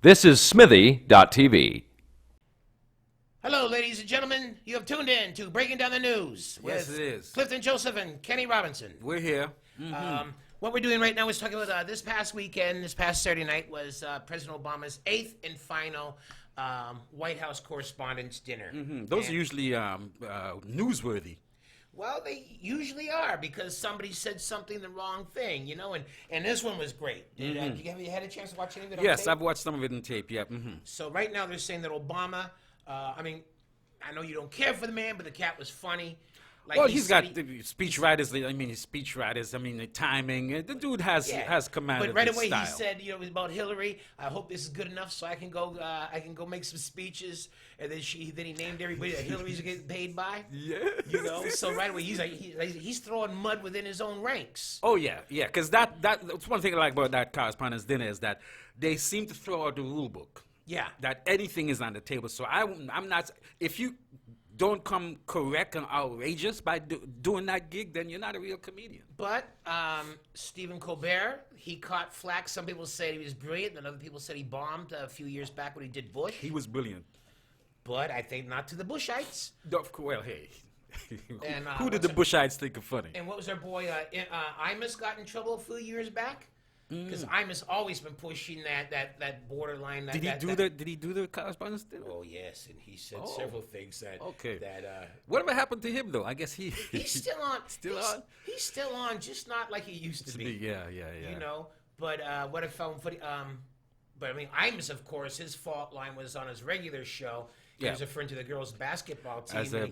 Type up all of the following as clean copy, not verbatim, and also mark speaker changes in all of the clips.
Speaker 1: This is Smithy.tv.
Speaker 2: Hello, ladies and gentlemen. You have tuned in to Breaking Down the News
Speaker 3: Yes,
Speaker 2: with
Speaker 3: it is.
Speaker 2: Clifton Joseph and Kenny Robinson.
Speaker 3: We're here.
Speaker 2: What we're doing right now is talking about this past weekend, this past Saturday night, was President Obama's 8th and final White House Correspondents' Dinner.
Speaker 3: Those are usually newsworthy.
Speaker 2: Well, they usually are because somebody said something the wrong thing, you know, and this one was great. Have you had a chance to watch any of it on
Speaker 3: Yes,
Speaker 2: tape?
Speaker 3: I've watched some of it on tape, yeah.
Speaker 2: So right now they're saying that Obama, I know you don't care for the man, but the cat was funny. Like
Speaker 3: Well,
Speaker 2: he
Speaker 3: he's
Speaker 2: said
Speaker 3: got the speech writers, his speech writers, the timing. The dude has command
Speaker 2: But
Speaker 3: of
Speaker 2: right
Speaker 3: his
Speaker 2: away
Speaker 3: style.
Speaker 2: he said, it was about Hillary. I hope this is good enough so I can go make some speeches. And then he named everybody that Hillary's getting paid by.
Speaker 3: Yeah.
Speaker 2: So right away he's throwing mud within his own ranks.
Speaker 3: Oh, yeah, because that's one thing I like about that Correspondents' Dinner is that they seem to throw out the rule book.
Speaker 2: Yeah.
Speaker 3: That anything is on the table. So I'm not, if you don't come correct and outrageous by doing that gig, then you're not a real comedian.
Speaker 2: But Stephen Colbert, he caught flack. Some people said he was brilliant, and other people said he bombed a few years back when he did Bush.
Speaker 3: He was brilliant.
Speaker 2: But I think not to the Bushites.
Speaker 3: Well, hey.
Speaker 2: And,
Speaker 3: Who did the Bushites think of funny?
Speaker 2: And what was our boy, Imus got in trouble a few years back? Because Imus always been pushing that borderline.
Speaker 3: Did he do the Correspondents' Dinner?
Speaker 2: Oh, yes, and he said several things that...
Speaker 3: Okay.
Speaker 2: That,
Speaker 3: Whatever happened to him, though? I guess
Speaker 2: he's still on.
Speaker 3: Still on?
Speaker 2: He's still on, just not like he used to be.
Speaker 3: Yeah.
Speaker 2: You know, but what I found funny... but, I mean, Imus, of course, his fault line was on his regular show. He was referring to the girls' basketball team.
Speaker 3: As a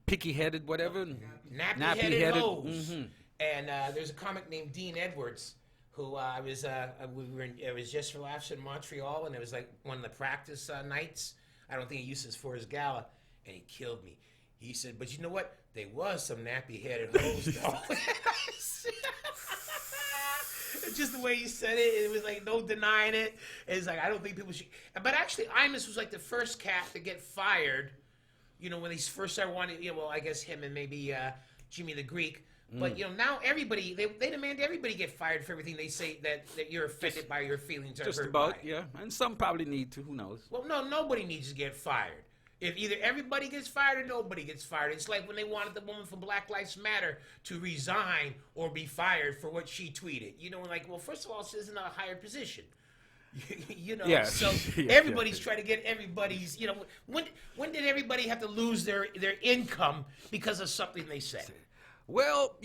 Speaker 3: picky-headed whatever?
Speaker 2: Nappy-headed hoes. And there's a comic named Dean Edwards who I was it was Just for Laughs in Montreal, and it was like one of the practice nights. I don't think he used this for his gala, and he killed me. He said, but you know what? There was some nappy-headed hoes, though. Just the way he said it, it was like no denying it. It's like I don't think people should. But actually, Imus was like the first cat to get fired. You know, when he first started wanting. Well, I guess him and maybe Jimmy the Greek. But now everybody they demand everybody get fired for everything they say that you're offended by, your feelings are
Speaker 3: Just
Speaker 2: hurt
Speaker 3: about,
Speaker 2: by.
Speaker 3: yeah. And some probably need to. Who knows?
Speaker 2: Well, no, nobody needs to get fired. If either everybody gets fired or nobody gets fired. It's like when they wanted the woman from Black Lives Matter to resign or be fired for what she tweeted. You know, like, well, first of all, she's in a higher position.
Speaker 3: Yeah.
Speaker 2: So everybody's trying to get everybody's, when did everybody have to lose their income because of something they said?
Speaker 3: Well,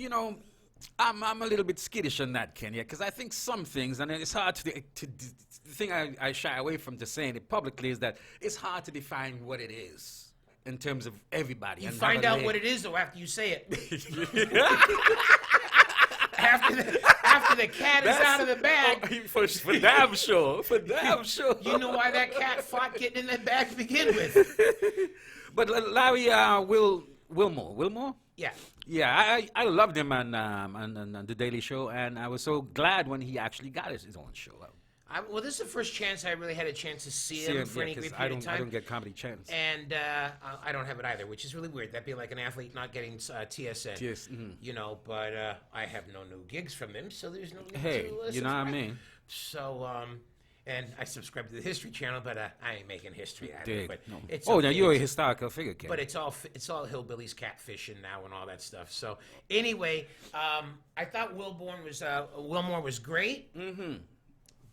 Speaker 3: I'm a little bit skittish on that, Kenya, because I think some things, and it's hard the thing I shy away from just saying it publicly is that it's hard to define what it is in terms of everybody.
Speaker 2: You find out what it is, though, after you say it. after the cat is out of the bag.
Speaker 3: For damn sure. For damn sure.
Speaker 2: You know why that cat fought getting in that bag to begin with.
Speaker 3: But Larry Wilmore?
Speaker 2: Yeah.
Speaker 3: Yeah, I loved him on The Daily Show, and I was so glad when he actually got his own show.
Speaker 2: Well, this is the first chance I really had a chance to see him for any great period of time.
Speaker 3: I don't get comedy chance.
Speaker 2: And I don't have it either, which is really weird. That'd be like an athlete not getting TSN. But I have no new gigs from him, so there's no need to
Speaker 3: you know what I mean?
Speaker 2: So, and I subscribe to the History Channel, but I ain't making history out of it. But it's
Speaker 3: now
Speaker 2: okay.
Speaker 3: you're a historical figure, Ken.
Speaker 2: But it's all hillbillies catfishing now and all that stuff. So anyway, I thought Wilmore was great.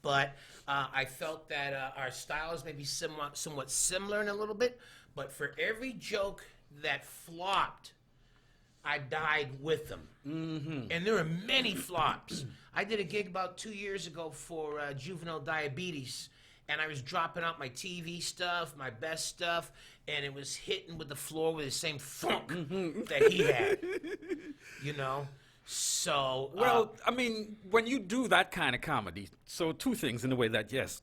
Speaker 2: But I felt that our styles may be somewhat similar in a little bit. But for every joke that flopped, I died with them. And there are many flops. I did a gig about 2 years ago for juvenile diabetes, and I was dropping out my TV stuff, my best stuff, and it was hitting with the floor with the same thunk that he had. So,
Speaker 3: well, I mean, when you do that kind of comedy, so two things in the way that, yes,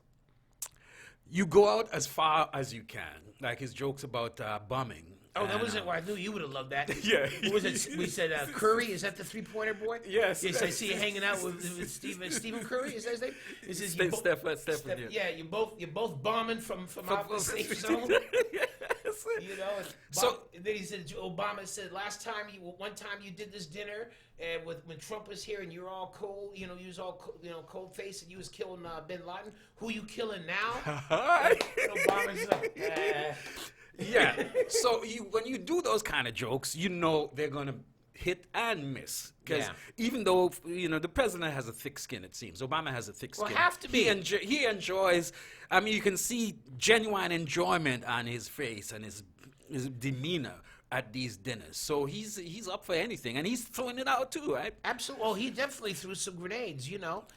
Speaker 3: you go out as far as you can, like his jokes about bombing.
Speaker 2: Oh, that was it. Well, I knew you would have loved that.
Speaker 3: Yeah.
Speaker 2: What was it? We said Curry. Is that the three-pointer boy?
Speaker 3: Yes.
Speaker 2: Yes, I see you hanging out with Stephen Curry. Is that his name? Is his, you
Speaker 3: Stephen,
Speaker 2: yeah, you're both bombing from out the safe zone.
Speaker 3: Yes.
Speaker 2: You know. And then he said, Obama said, one time you did this dinner, and when Trump was here, and you're all cold. You know, you was all cold faced, and you was killing Bin Laden. Who you killing now? And Obama's like,
Speaker 3: Yeah. So when you do those kind of jokes, you know they're gonna hit and miss. Because even though the president has a thick skin, it seems Obama has a thick skin.
Speaker 2: Well, have to be.
Speaker 3: He enjoys. I mean, you can see genuine enjoyment on his face and his demeanor at these dinners. So he's up for anything, and he's throwing it out too, right?
Speaker 2: Absolutely. Well, he definitely threw some grenades,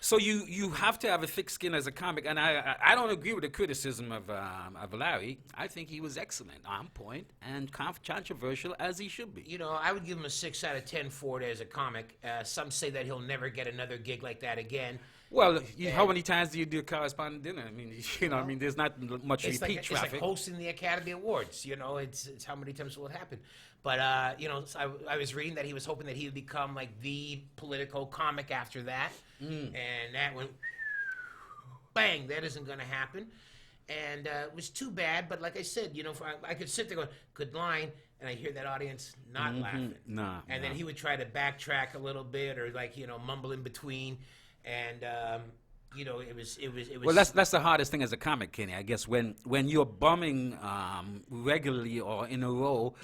Speaker 3: So you have to have a thick skin as a comic, and I don't agree with the criticism of Larry. I think he was excellent, on point, and controversial as he should be.
Speaker 2: I would give him a 6 out of 10 for it as a comic. Some say that he'll never get another gig like that again.
Speaker 3: Well, how many times do you do a correspondent dinner? I mean, there's not much repeat traffic.
Speaker 2: It's like hosting the Academy Awards. It's how many times will it happen? But I was reading that he was hoping that he would become like the political comic after that, and that went bang. That isn't going to happen, and it was too bad. But like I said, I could sit there going, good line, and I hear that audience not laughing. And then he would try to backtrack a little bit, or mumble in between. And it was.
Speaker 3: Well, that's the hardest thing as a comic, Kenny. I guess when you're bumming regularly or in a row,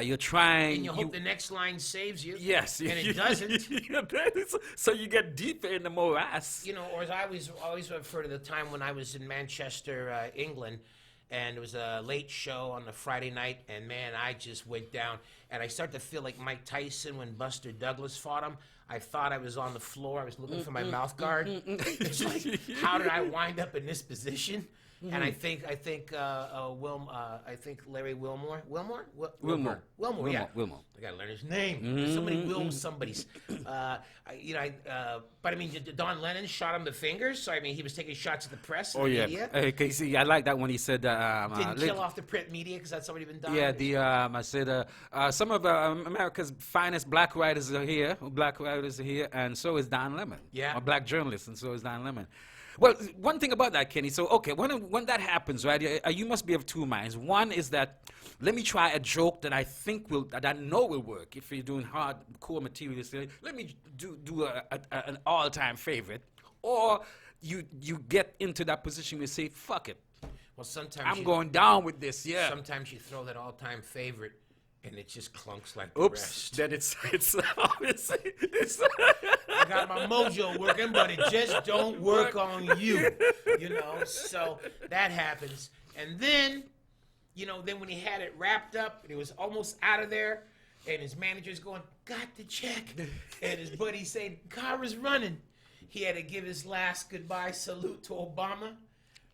Speaker 3: you're trying.
Speaker 2: And you hope the next line saves you.
Speaker 3: Yes,
Speaker 2: and it doesn't.
Speaker 3: So you get deeper in the morass.
Speaker 2: Or as I always refer to the time when I was in Manchester, England. And it was a late show on the Friday night, and man, I just went down. And I started to feel like Mike Tyson when Buster Douglas fought him. I thought I was on the floor. I was looking for my mouth guard. It's like, how did I wind up in this position? And I think Larry Wilmore. Wilmore. Yeah.
Speaker 3: Wilmore.
Speaker 2: I gotta learn his name. So many Wilms, somebody's. But I mean, Don Lennon shot him the fingers. So I mean, he was taking shots at the press. And the media.
Speaker 3: Okay, see, I like that when he said
Speaker 2: didn't kill off the print media because that's already been done.
Speaker 3: Yeah, I said some of America's finest black writers are here. And so is Don Lemon.
Speaker 2: Yeah,
Speaker 3: a black journalist, and so is Don Lemon. Well, one thing about that, Kenny. So, okay, when that happens, right? You must be of two minds. One is that let me try a joke that I know will work. If you're doing hardcore material, let me do an all-time favorite. Or you get into that position where you say, fuck it.
Speaker 2: Well, sometimes
Speaker 3: I'm going down with this. Yeah.
Speaker 2: Sometimes you throw that all-time favorite, and it just clunks like the rest.
Speaker 3: Then it's
Speaker 2: I got my mojo working, but it just don't work on you. So that happens. And then, then when he had it wrapped up and he was almost out of there, and his manager's going, got the check. And his buddy saying, car is running. He had to give his last goodbye salute to Obama.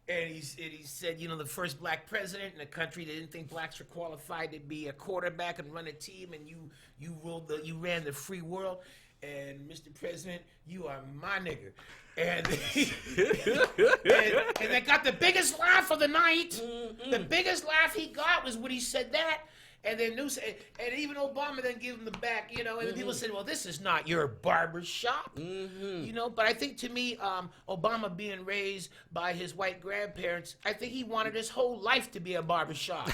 Speaker 2: And he said, the first black president in a country that didn't think blacks were qualified to be a quarterback and run a team, and you ran the free world. And Mr. President, you are my nigger. And and they got the biggest laugh of the night. The biggest laugh he got was when he said that. And then and even Obama then gave him the back, and then people said, well, this is not your barber shop. But I think to me, Obama being raised by his white grandparents, I think he wanted his whole life to be a barber shop.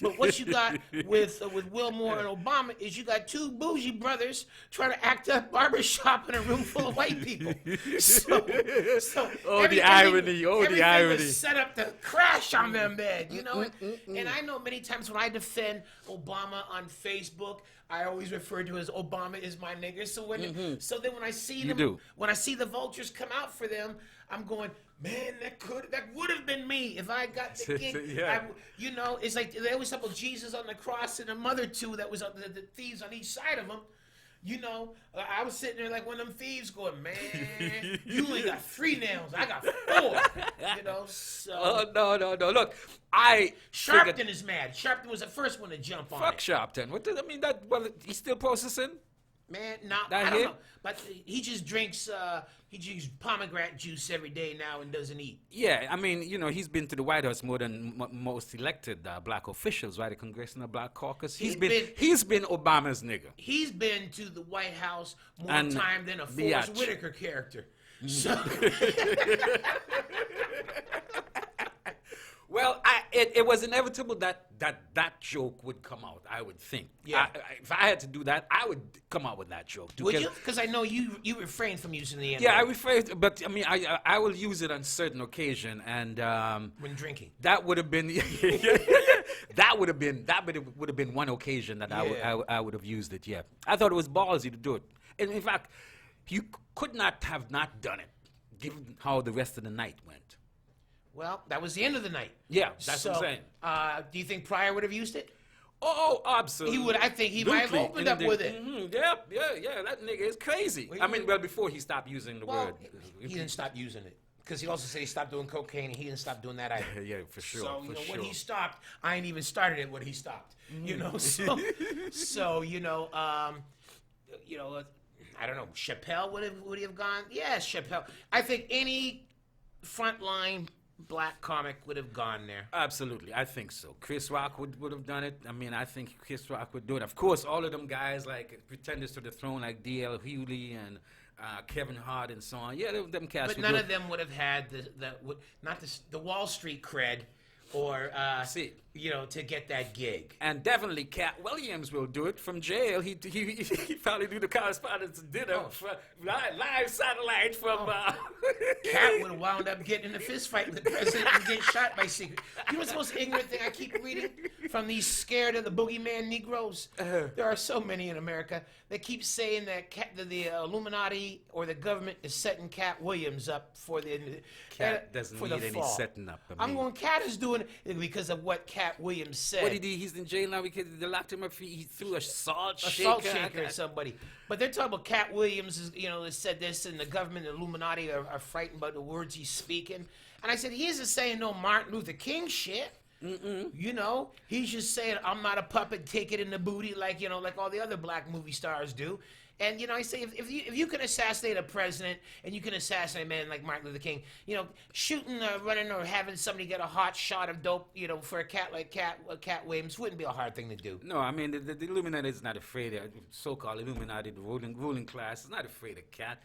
Speaker 2: But what you got with Wilmore and Obama is you got two bougie brothers trying to act up barber shop in a room full of white people. So
Speaker 3: the irony, the irony.
Speaker 2: Was set up to crash on them bed, And I know many times when I defend Obama on Facebook, I always refer to as Obama is my nigger. So then when I see when I see the vultures come out for them, I'm going, man, that would have been me if I got the gig. It's like they always talk about Jesus on the cross and a mother too that was the thieves on each side of him. I was sitting there like one of them thieves going, man, you only got 3 nails. I got 4. So.
Speaker 3: Oh, no. Look,
Speaker 2: Sharpton is mad. Sharpton was the first one to jump on it.
Speaker 3: Fuck Sharpton. What did I mean? He's still processing?
Speaker 2: Man, no,
Speaker 3: That
Speaker 2: I don't
Speaker 3: hit?
Speaker 2: know. But he just drinks pomegranate juice every day now and doesn't eat.
Speaker 3: Yeah, I mean, he's been to the White House more than most elected black officials, right? The Congressional Black Caucus. He's been Obama's nigga.
Speaker 2: He's been to the White House more
Speaker 3: And
Speaker 2: time than a Forrest
Speaker 3: biatch.
Speaker 2: Whitaker character. So
Speaker 3: Well, it was inevitable that joke would come out, I would think.
Speaker 2: Yeah.
Speaker 3: If I had to do that, I would come out with that joke.
Speaker 2: would you? Because I know you refrain from using the N-word
Speaker 3: Yeah, I rephrased, but I mean, I will use it on certain occasion, and
Speaker 2: when drinking.
Speaker 3: that would have been that would have been one occasion that
Speaker 2: Yeah.
Speaker 3: I would have used it. Yeah, I thought it was ballsy to do it, and in fact, you could not have not done it, given how the rest of the night went.
Speaker 2: Well, that was the end of the night.
Speaker 3: Yeah, that's what I'm saying.
Speaker 2: Do you think Pryor would have used it?
Speaker 3: Oh, absolutely.
Speaker 2: He would. I think he might have opened up with it.
Speaker 3: Yeah. That nigga is crazy.
Speaker 2: Well,
Speaker 3: I mean, before he stopped using the
Speaker 2: Well,
Speaker 3: word.
Speaker 2: he didn't stop using it because he also said he stopped doing cocaine, and he didn't stop doing that either.
Speaker 3: Yeah, for sure.
Speaker 2: So
Speaker 3: for sure.
Speaker 2: when he stopped, I ain't even started it when he stopped. So I don't know. Chappelle would he have gone? Yes, Chappelle. I think any frontline black comic would have gone there.
Speaker 3: Absolutely, I think so. Chris Rock would have done it. I mean, I think Chris Rock would do it. Of course, all of them guys like pretenders to the throne, like D.L. Hewley and Kevin Hart and so on. Yeah, them cats.
Speaker 2: But
Speaker 3: would
Speaker 2: none
Speaker 3: do
Speaker 2: of them would have had the Wall Street cred or to get that gig.
Speaker 3: And definitely Cat Williams will do it from jail. He probably do the Correspondent's dinner for live satellite from.
Speaker 2: Cat would have wound up getting in a fist fight with the president and get shot by secret. You know what's the most ignorant thing I keep reading from these scared of the boogeyman Negroes? There are so many in America. They keep saying that the Illuminati or the government is setting Cat Williams up for the
Speaker 3: Cat doesn't
Speaker 2: for
Speaker 3: need
Speaker 2: the
Speaker 3: any
Speaker 2: fall.
Speaker 3: setting up.
Speaker 2: I'm going. Cat is doing it because of what Cat Williams said.
Speaker 3: What did he? He's in jail now because they locked him up. He threw a salt shaker.
Speaker 2: Salt shaker at somebody. But they're talking about Cat Williams has said this, and the government, the Illuminati are frightened about the words he's speaking. And I said, he isn't saying no Martin Luther King shit. He's just saying, I'm not a puppet, take it in the booty like all the other black movie stars do. And I say, if you can assassinate a president and you can assassinate a man like Martin Luther King, shooting, running, or having somebody get a hot shot of dope, for a cat like Cat Williams wouldn't be a hard thing to do.
Speaker 3: No, I mean the Illuminati is not afraid of so-called Illuminati, the ruling class is not afraid of Cat.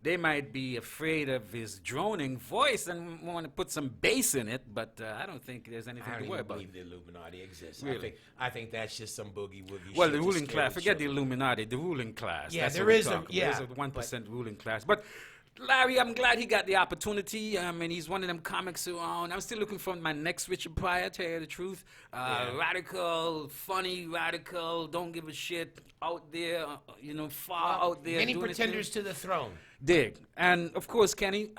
Speaker 3: They might be afraid of his droning voice and want to put some bass in it, but I don't think there's anything
Speaker 2: I don't
Speaker 3: to worry
Speaker 2: even
Speaker 3: about.
Speaker 2: believe the Illuminati exists.
Speaker 3: Really?
Speaker 2: I think that's just some boogie woogie.
Speaker 3: Well,
Speaker 2: shit
Speaker 3: the
Speaker 2: to
Speaker 3: ruling
Speaker 2: scare
Speaker 3: class,
Speaker 2: the
Speaker 3: forget the
Speaker 2: children.
Speaker 3: Illuminati, the ruling class.
Speaker 2: Yeah,
Speaker 3: that's
Speaker 2: there
Speaker 3: what we're
Speaker 2: is a-
Speaker 3: talking about.
Speaker 2: yeah,
Speaker 3: There's a 1% ruling class. But Larry, I'm glad he got the opportunity. I mean, he's one of them comics who I'm still looking for my next Richard Pryor, tell you the truth. Radical, funny, radical, don't give a shit, out there, far out there.
Speaker 2: Many
Speaker 3: doing his
Speaker 2: pretenders
Speaker 3: thing.
Speaker 2: to the throne.
Speaker 3: Dig. And of course, Kenny,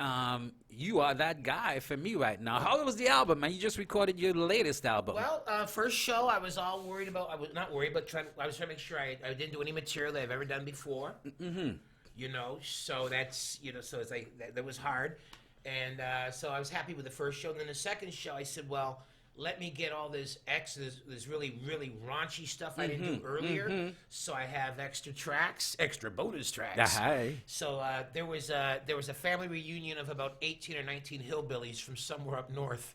Speaker 3: you are that guy for me right now. How was the album, man? You just recorded your latest album.
Speaker 2: Well, first show, I was all worried about. I was not worried, but I was trying to make sure I didn't do any material that I've ever done before. Mm-hmm. So that's so it's like that was hard, and so I was happy with the first show. And then the second show, I said, well, let me get all this really really raunchy stuff I didn't do earlier. So I have extra tracks, extra bonus tracks.
Speaker 3: Hi.
Speaker 2: So there was a family reunion of about 18 or 19 hillbillies from somewhere up north,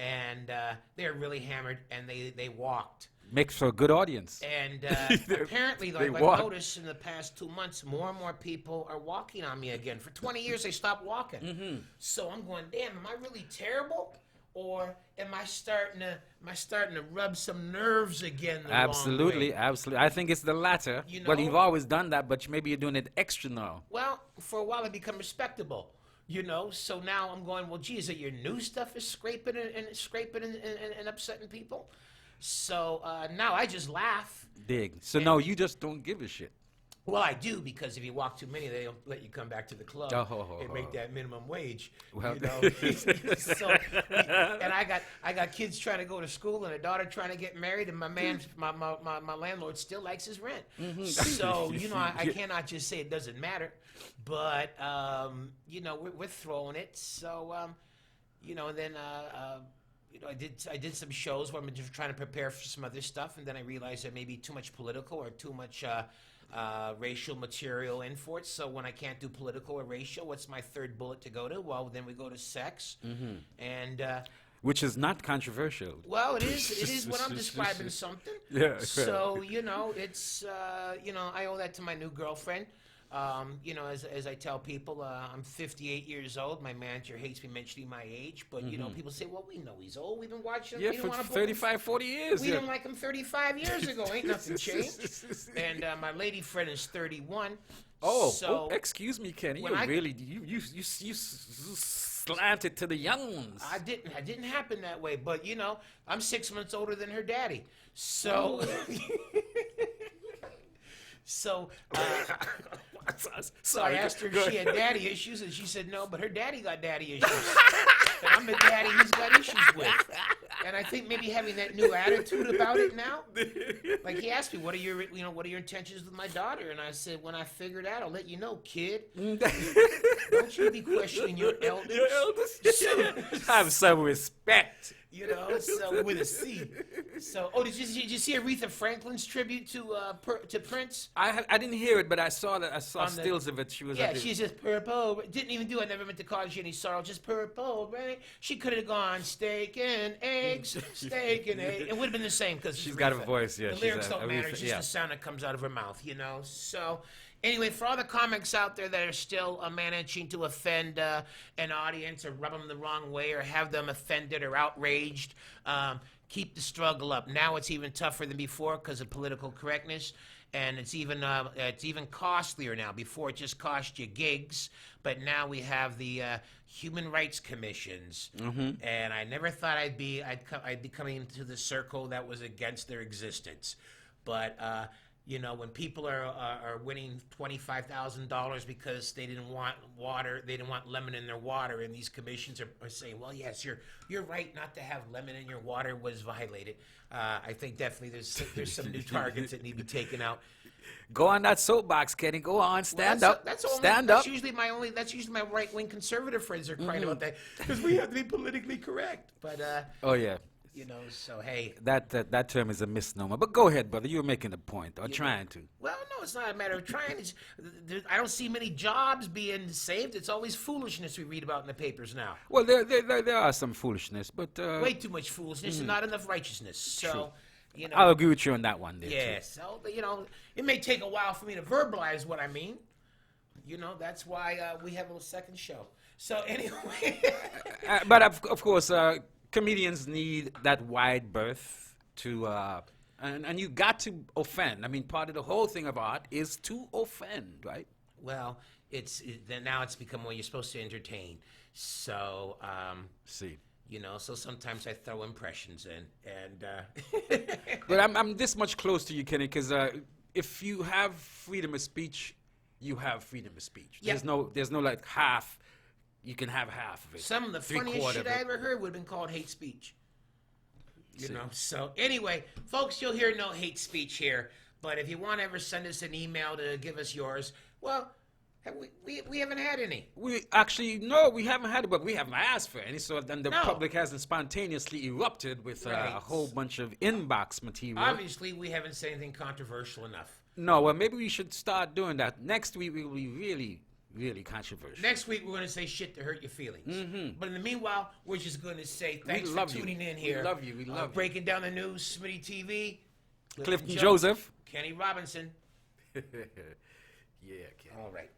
Speaker 2: and they were really hammered, and they walked.
Speaker 3: Makes for a good audience.
Speaker 2: And apparently,
Speaker 3: they
Speaker 2: like
Speaker 3: walk.
Speaker 2: I've noticed in the past 2 months, more and more people are walking on me again. For 20 years, they stopped walking. So I'm going, damn, am I really terrible? Or am I starting to rub some nerves again the
Speaker 3: Absolutely,
Speaker 2: wrong way?
Speaker 3: absolutely. I think it's the latter. Well, you've always done that, but maybe you're doing it extra now.
Speaker 2: Well, for a while, I become respectable. So now I'm going, well, gee, is it your new stuff is scraping and upsetting people? So now I just laugh.
Speaker 3: Dig. So no, you just don't give a shit.
Speaker 2: Well, I do, because if you walk too many, they don't let you come back to the club and make that minimum wage.
Speaker 3: Well,
Speaker 2: And I got kids trying to go to school and a daughter trying to get married, and my landlord still likes his rent. So I cannot just say it doesn't matter, but we're throwing it. So and then I did some shows where I'm just trying to prepare for some other stuff, and then I realized there may be too much political or too much racial material in for it. So when I can't do political or racial, what's my third bullet to go to? Well, then we go to sex. And
Speaker 3: Which is not controversial.
Speaker 2: well, it is. It is when I'm describing something.
Speaker 3: Yeah.
Speaker 2: So it's I owe that to my new girlfriend. As I tell people, I'm 58 years old. My manager hates me mentioning my age, but people say, "Well, we know he's old. We've been watching him.
Speaker 3: Yeah,
Speaker 2: We didn't
Speaker 3: for
Speaker 2: wanna put
Speaker 3: 35, 40 years.
Speaker 2: We
Speaker 3: yeah.
Speaker 2: didn't like him 35 years ago. Ain't nothing changed." And my lady friend is 31. So
Speaker 3: excuse me, Kenny.
Speaker 2: when
Speaker 3: You
Speaker 2: I-
Speaker 3: really you slanted to the young ones.
Speaker 2: I didn't happen that way, but I'm 6 months older than her daddy. So so so I asked her if she had daddy issues, and she said no, but her daddy got daddy issues. And I'm the daddy he's got issues with. And I think maybe having that new attitude about it now, like he asked me, what are your intentions with my daughter? And I said, when I figure it out, I'll let you know, kid. Don't you be questioning your elders.
Speaker 3: Your elders. Have some respect.
Speaker 2: So with a C. So, did you see Aretha Franklin's tribute to Prince?
Speaker 3: I didn't hear it, but I saw stills of it. She was at the-
Speaker 2: She's just purple. Didn't even do it. Never meant to cause you any sorrow. Just purple, right? She could have gone steak and eggs, steak and eggs. It would have been the same because
Speaker 3: She's got a voice, yeah.
Speaker 2: The
Speaker 3: she's
Speaker 2: lyrics
Speaker 3: a-
Speaker 2: don't matter. It's just
Speaker 3: yeah.
Speaker 2: the sound that comes out of her mouth, So, anyway, for all the comics out there that are still managing to offend an audience or rub them the wrong way or have them offended or outraged, keep the struggle up. Now it's even tougher than before because of political correctness. And it's even costlier now. Before it just cost you gigs, but now we have the human rights commissions. And I never thought I'd be coming into the circle that was against their existence. But when people are winning $25,000 because they didn't want water, they didn't want lemon in their water, and these commissions are saying, well, yes, you're right not to have lemon in your water was violated. I think definitely there's some new targets that need to be taken out.
Speaker 3: Go on that soapbox, Kenny. Go on, stand up. Stand
Speaker 2: That's
Speaker 3: up.
Speaker 2: usually my right wing conservative friends are crying about that because we have to be politically correct. But
Speaker 3: Oh yeah.
Speaker 2: so hey.
Speaker 3: That term is a misnomer. But go ahead, brother. You were making a point or trying to.
Speaker 2: Well, no, it's not a matter of trying. I don't see many jobs being saved. It's always foolishness we read about in the papers now.
Speaker 3: Well, there are some foolishness, but
Speaker 2: Way too much foolishness and not enough righteousness. So,
Speaker 3: I'll agree with you on that one. There,
Speaker 2: yeah. So, it may take a while for me to verbalize what I mean. That's why we have a second show. So anyway.
Speaker 3: But of course, comedians need that wide berth to, and you got to offend. I mean, part of the whole thing of art is to offend, right?
Speaker 2: Well, now it's become what you're supposed to entertain. So,
Speaker 3: See.
Speaker 2: So sometimes I throw impressions in, and
Speaker 3: But I'm this much close to you, Kenny, because if you have freedom of speech, you have freedom of speech.
Speaker 2: Yeah.
Speaker 3: There's no like half. You can have half of it.
Speaker 2: some of the funniest shit I ever heard would have been called hate speech. So anyway, folks, you'll hear no hate speech here. But if you want to ever send us an email to give us yours, well, we haven't had any.
Speaker 3: We haven't had it, but we haven't asked for any. So then the
Speaker 2: No.
Speaker 3: public hasn't spontaneously erupted with
Speaker 2: Right.
Speaker 3: a whole bunch of inbox material.
Speaker 2: Obviously, we haven't said anything controversial enough.
Speaker 3: No, well, maybe we should start doing that. Next week, we will be really, really controversial.
Speaker 2: Next week, we're going to say shit to hurt your feelings. But in the meanwhile, we're just going to say thanks for
Speaker 3: love you.
Speaker 2: tuning in here.
Speaker 3: We love you. We love you.
Speaker 2: Breaking down the news, Smitty TV.
Speaker 3: Clifton Joseph.
Speaker 2: Kenny Robinson.
Speaker 3: Yeah, Kenny.
Speaker 2: All right.